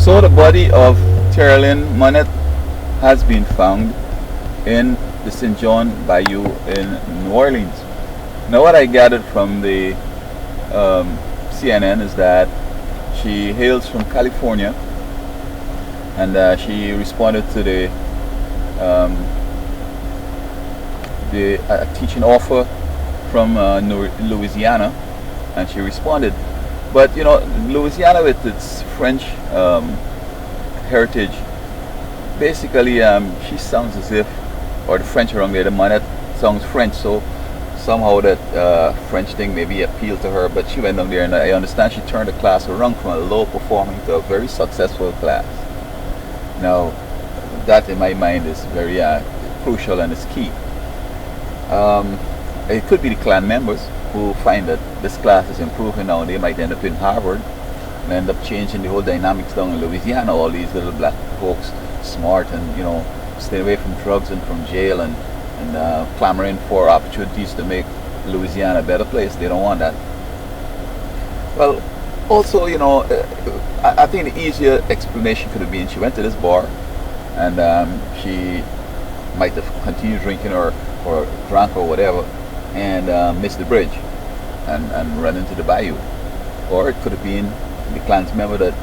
So the body of Terrilynn Monette has been found in the St. John Bayou in New Orleans. Now, what I gathered from the CNN is that she hails from California, and she responded to the teaching offer from Louisiana, and she responded. But you know, Louisiana with its French heritage, basically, she sounds as if, or the French around there, the Monette sounds French, so somehow that French thing maybe appealed to her. But she went down there, and I understand she turned the class around from a low performing to a very successful class. Now, that in my mind is very crucial and is key. It could be the clan members who find that this class is improving now, and they might end up in Harvard and end up changing the whole dynamics down in Louisiana. All these little black folks, smart and stay away from drugs and from jail and clamoring for opportunities to make Louisiana a better place. They don't want that. Well, also, I think the easier explanation could have been she went to this bar and she might have continued drinking or drank or whatever and missed the bridge and run into the bayou. Or it could have been the clan's member that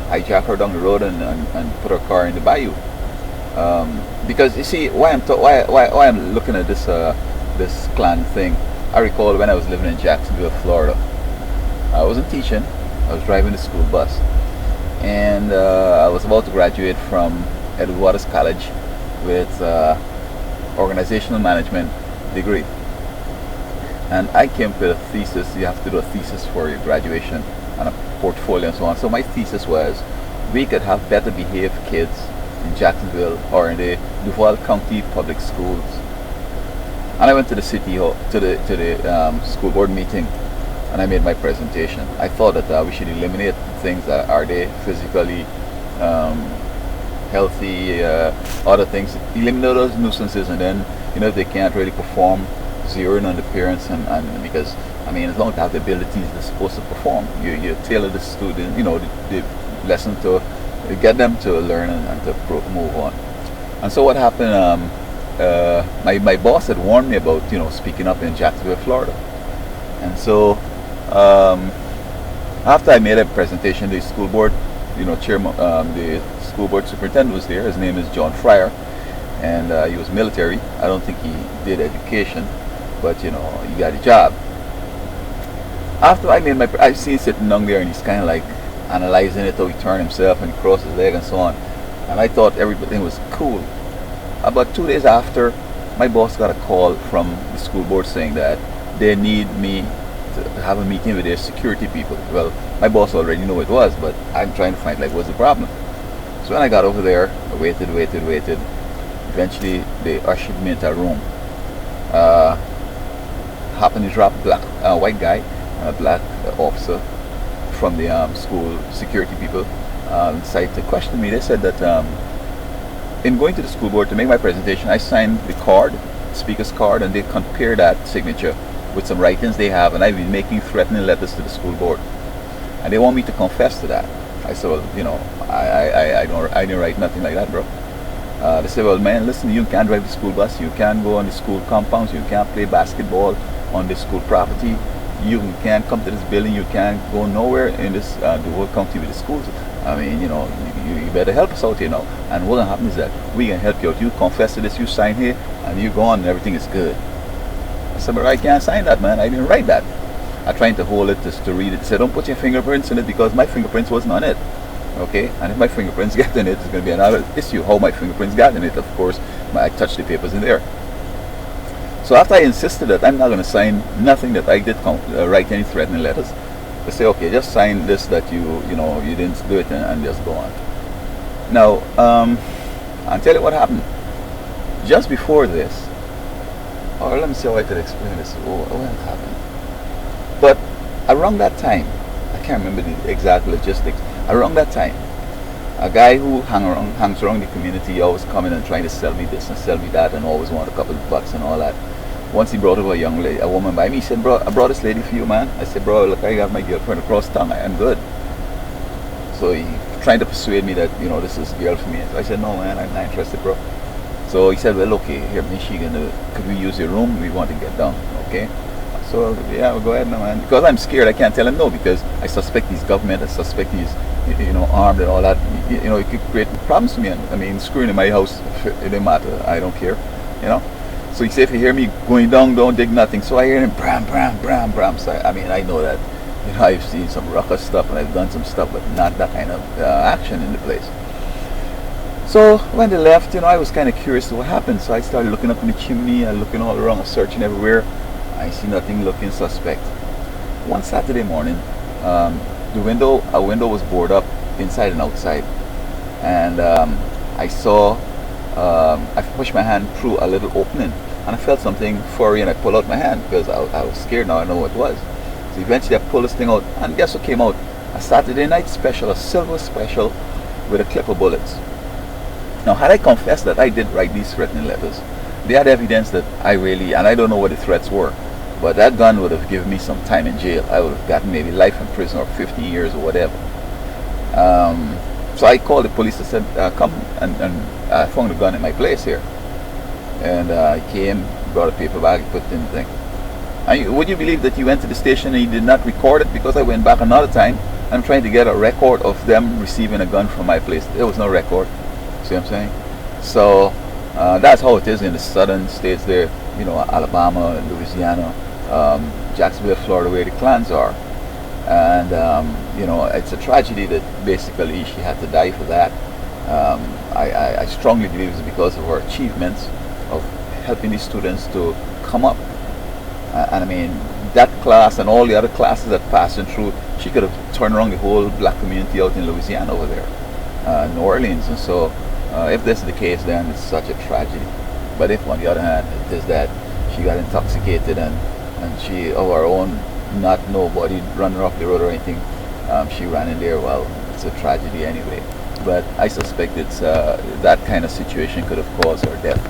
hijacked her down the road and put her car in the bayou. Because you see, why I'm looking at this clan thing, I recall when I was living in Jacksonville, Florida. I wasn't teaching, I was driving the school bus, and I was about to graduate from Edward Waters College with organizational management degree. And I came up with a thesis. You have to do a thesis for your graduation and a portfolio and so on. So my thesis was we could have better behaved kids in Jacksonville or in the Duval County public schools. And I went to the city hall, to the school board meeting, and I made my presentation. I thought that we should eliminate things that are they physically healthy, other things, eliminate those nuisances, and then if they can't really perform, zero in on the parents, and because as long as they have the abilities, they're supposed to perform. You tailor the student, the lesson to get them to learn and to move on. And so what happened? My boss had warned me about speaking up in Jacksonville, Florida, and so after I made a presentation, the school board, chairman, the school board superintendent was there. His name is John Fryer, and he was military. I don't think he did education, but he got a job. After I made I see him sitting down there, and he's kind of like analyzing it, how he turned himself and crossed his leg and so on. And I thought everything was cool. About 2 days after, my boss got a call from the school board saying that they need me to have a meeting with their security people. Well, my boss already knew what it was, but I'm trying to find what's the problem. So when I got over there, I waited. Eventually, they ushered me into a room. Happened to drop a white guy and a black officer from the school security people decided to question me. They said that in going to the school board to make my presentation, I signed the card, speaker's card, and they compare that signature with some writings they have, and I've been making threatening letters to the school board, and they want me to confess to that. I said, well, I didn't write nothing like that, bro. They said, well, man, listen, you can't drive the school bus, you can't go on the school compounds, you can't play basketball on the school property, you can't come to this building, you can't go nowhere in this the whole county with the schools. You better help us out here now. And what will happen is that we can help you out. You confess to this, you sign here, and you go on, and everything is good. I said, but I can't sign that, man. I didn't write that. I tried to hold it just to read it. He said, don't put your fingerprints in it because my fingerprints wasn't on it. Okay? And if my fingerprints get in it, it's going to be another issue. How my fingerprints got in it, of course, I touched the papers in there. So after I insisted that I'm not going to sign nothing that I did write any threatening letters, they say, okay, just sign this that you didn't do it and just go on. Now, I'll tell you what happened. Just before this, or let me see how I could explain this. What happened? But around that time, I can't remember the exact logistics. Around that time, a guy who hangs around the community, always coming and trying to sell me this and sell me that, and always want a couple of bucks and all that. Once he brought over a woman by me. He said, bro, I brought this lady for you, man. I said, bro, look, I got my girlfriend across town. I'm good. So he trying to persuade me that, this is girl for me. So I said, no, man, I'm not interested, bro. So he said, well, okay, here, Michigan, could we use your room? We want to get down, okay? So, yeah, we'll go ahead now, man. Because I'm scared, I can't tell him no, because I suspect he's government, I suspect he's, armed and all that. It could create problems for me. I mean, screwing in my house, it doesn't matter, I don't care, So he said, if you hear me going down, don't dig nothing. So I hear him, bram, bram, bram, bram. So, I know that, I've seen some ruckus stuff and I've done some stuff, but not that kind of action in the place. So when they left, I was kind of curious to what happened. So I started looking up in the chimney, looking all around, searching everywhere. I see nothing looking suspect. One Saturday morning, a window was boarded up inside and outside, and I saw, I pushed my hand through a little opening, and I felt something furry, and I pulled out my hand because I was scared. Now I know what it was. So eventually I pulled this thing out, and guess what came out? A Saturday night special, a silver special with a clip of bullets. Now, had I confessed that I did write these threatening letters, they had evidence that and I don't know what the threats were, but that gun would have given me some time in jail. I would have gotten maybe life in prison or 15 years or whatever. So I called the police and said, come, and I found the gun in my place here. And he came, brought a paper bag, put it in the thing. And would you believe that he went to the station and he did not record it? Because I went back another time. I'm trying to get a record of them receiving a gun from my place. There was no record. See what I'm saying? So that's how it is in the southern states there, Alabama, Louisiana, Jacksonville, Florida, where the clans are. And, it's a tragedy that basically she had to die for that. I strongly believe it's because of her achievements of helping these students to come up. And I mean, that class and all the other classes that passing through, she could have turned around the whole black community out in Louisiana over there, New Orleans. And so if this is the case, then it's such a tragedy. But if on the other hand it is that she got intoxicated and she of her own, not nobody running off the road or anything, she ran in there, well, it's a tragedy anyway. But I suspect it's that kind of situation could have caused her death.